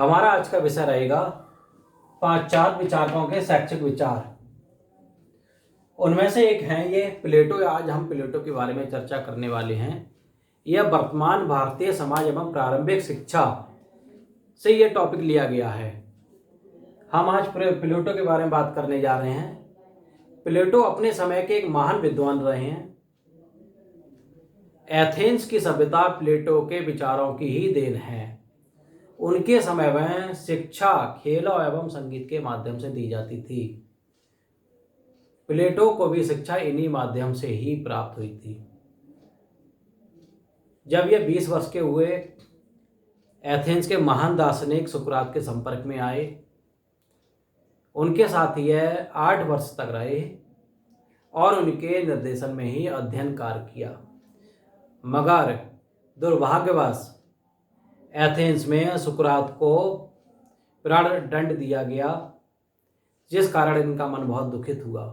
हमारा आज का विषय रहेगा पाश्चात्य विचारकों के शैक्षिक विचार। उनमें से एक हैं ये प्लेटो। आज हम प्लेटो के बारे में चर्चा करने वाले हैं। यह वर्तमान भारतीय समाज एवं प्रारंभिक शिक्षा से यह टॉपिक लिया गया है। हम आज प्लेटो के बारे में बात करने जा रहे हैं। प्लेटो अपने समय के एक महान विद्वान रहे हैं। एथेंस की सभ्यता प्लेटो के विचारों की ही देन है। उनके समय में शिक्षा खेलों एवं संगीत के माध्यम से दी जाती थी। प्लेटो को भी शिक्षा इन्हीं माध्यम से ही प्राप्त हुई थी। जब ये 20 वर्ष के हुए, एथेंस के महान दार्शनिक सुकरात के संपर्क में आए। उनके साथ यह 8 वर्ष तक रहे और उनके निर्देशन में ही अध्ययन कार्य किया। मगर दुर्भाग्यवश एथेंस में सुकरात को प्राणदंड दिया गया, जिस कारण इनका मन बहुत दुखित हुआ।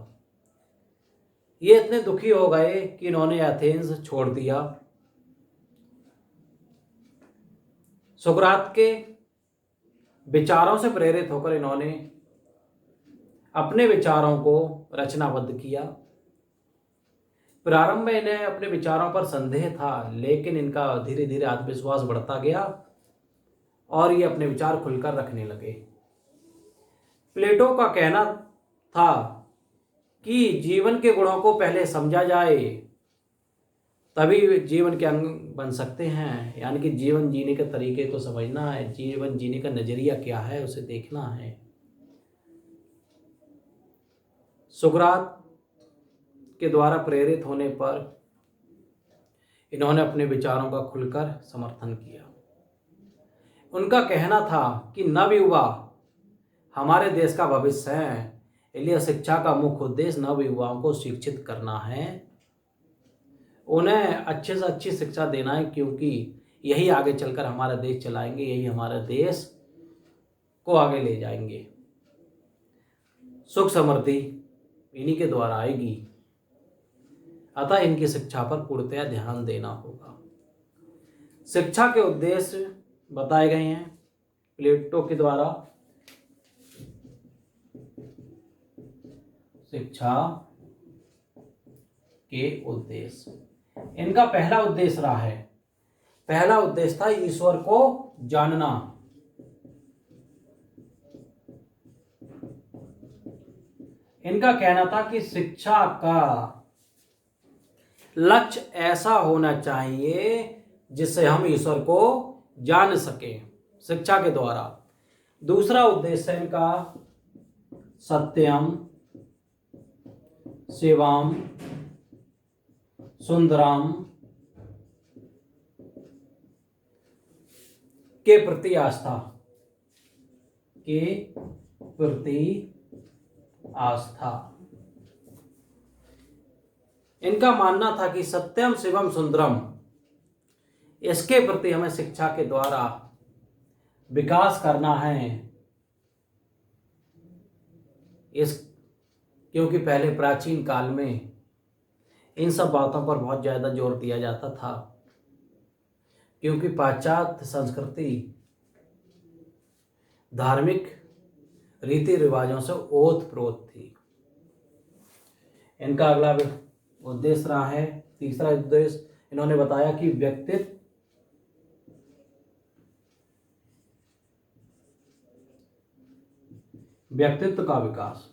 ये इतने दुखी हो गए कि इन्होंने एथेंस छोड़ दिया। सुकरात के विचारों से प्रेरित होकर इन्होंने अपने विचारों को रचनाबद्ध किया। प्रारंभ में इन्हें अपने विचारों पर संदेह था, लेकिन इनका धीरे धीरे आत्मविश्वास बढ़ता गया और ये अपने विचार खुलकर रखने लगे। प्लेटो का कहना था कि जीवन के गुणों को पहले समझा जाए, तभी जीवन के अंग बन सकते हैं। यानी कि जीवन जीने के तरीके को समझना है, जीवन जीने का नजरिया क्या है उसे देखना है। सुकरात के द्वारा प्रेरित होने पर इन्होंने अपने विचारों का खुलकर समर्थन किया। उनका कहना था कि नवयुवा हमारे देश का भविष्य है, इसलिए शिक्षा का मुख्य उद्देश्य नवयुवाओं को शिक्षित करना है, उन्हें अच्छे से अच्छी शिक्षा देना है, क्योंकि यही आगे चलकर हमारा देश चलाएंगे, यही हमारे देश को आगे ले जाएंगे। सुख समृद्धि इन्हीं के द्वारा आएगी, अतः इनकी शिक्षा पर पूर्णतया ध्यान देना होगा। शिक्षा के उद्देश्य बताए गए हैं प्लेटो के द्वारा। शिक्षा के उद्देश्य, इनका पहला उद्देश्य रहा है, पहला उद्देश्य था ईश्वर को जानना। इनका कहना था कि शिक्षा का लक्ष्य ऐसा होना चाहिए जिससे हम ईश्वर को जान सकें शिक्षा के द्वारा। दूसरा उद्देश्य है इनका सत्यम शिवम सुंदरम के प्रति आस्था, के प्रति आस्था। इनका मानना था कि सत्यम शिवम सुंदरम, इसके प्रति हमें शिक्षा के द्वारा विकास करना है। क्योंकि पहले प्राचीन काल में इन सब बातों पर बहुत ज़्यादा जोर दिया जाता था, क्योंकि पाश्चात्य संस्कृति धार्मिक रीति रिवाजों से ओतप्रोत थी। इनका अगला उद्देश्य रहा है, तीसरा उद्देश्य इन्होंने बताया कि व्यक्तित्व का विकास।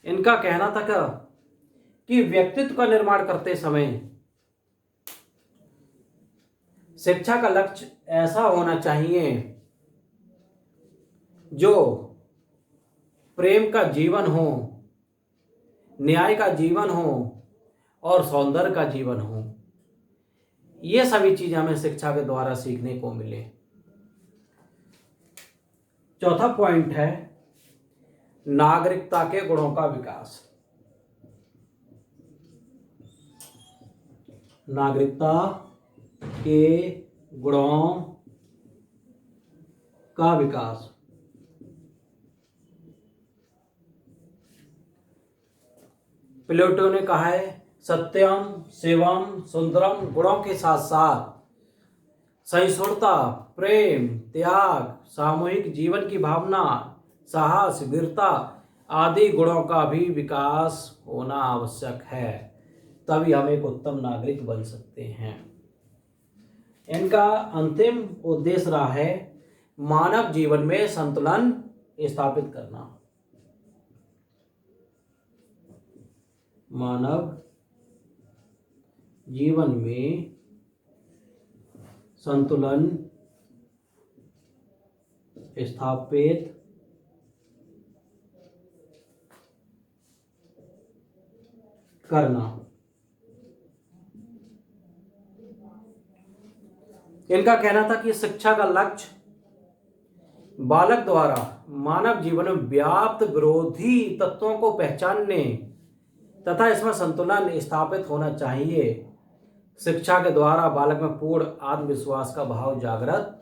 इनका कहना था कि व्यक्तित्व का निर्माण करते समय शिक्षा का लक्ष्य ऐसा होना चाहिए जो प्रेम का जीवन हो, न्याय का जीवन हो और सौंदर्य का जीवन हो। ये सभी चीजें हमें शिक्षा के द्वारा सीखने को मिले। चौथा पॉइंट है नागरिकता के गुणों का विकास। नागरिकता के गुणों का विकास। प्लेटो ने कहा है सत्यम, शिवम, सुंदरम गुणों के साथ साथ सहिष्णुता, प्रेम, त्याग, सामूहिक जीवन की भावना, साहस, वीरता आदि गुणों का भी विकास होना आवश्यक है। तभी हम एक उत्तम नागरिक बन सकते हैं। इनका अंतिम उद्देश्य रहा है मानव जीवन में संतुलन स्थापित करना। मानव जीवन में संतुलन स्थापित करना। इनका कहना था कि शिक्षा का लक्ष्य बालक द्वारा मानव जीवन में व्याप्त विरोधी तत्वों को पहचानने तथा इसमें संतुलन स्थापित होना चाहिए। शिक्षा के द्वारा बालक में पूर्ण आत्मविश्वास का भाव जागृत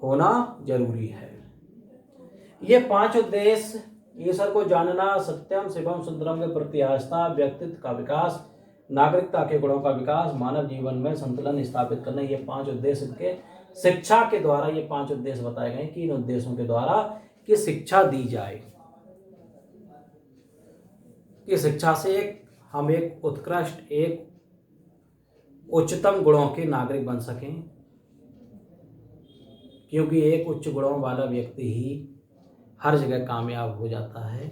होना जरूरी है। ये 5 उद्देश्य ईश्वर को जानना, सत्यम, शिवम, सुंदरम के प्रति आस्था, व्यक्तित्व का विकास, नागरिकता के गुणों का विकास, मानव जीवन में संतुलन स्थापित करना, ये 5 उद्देश्य इनके शिक्षा के द्वारा ये 5 उद्देश्य बताए गए कि इन उद्देश्यों के द्वारा कि शिक्षा दी जाए कि शिक्षा से हम एक उत्कृष्ट, एक उच्चतम गुणों के नागरिक बन सकें, क्योंकि एक उच्च गुणों वाला व्यक्ति ही हर जगह कामयाब हो जाता है।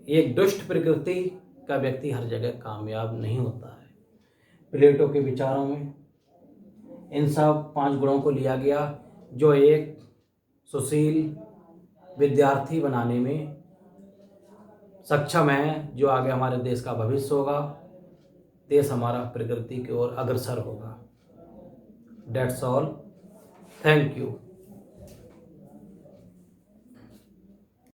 एक दुष्ट प्रकृति का व्यक्ति हर जगह कामयाब नहीं होता है। प्लेटो के विचारों में इन सब 5 गुणों को लिया गया जो एक सुशील विद्यार्थी बनाने में सक्षम है, जो आगे हमारे देश का भविष्य होगा, देश हमारा प्रगति की ओर अग्रसर होगा। That's all. Thank you.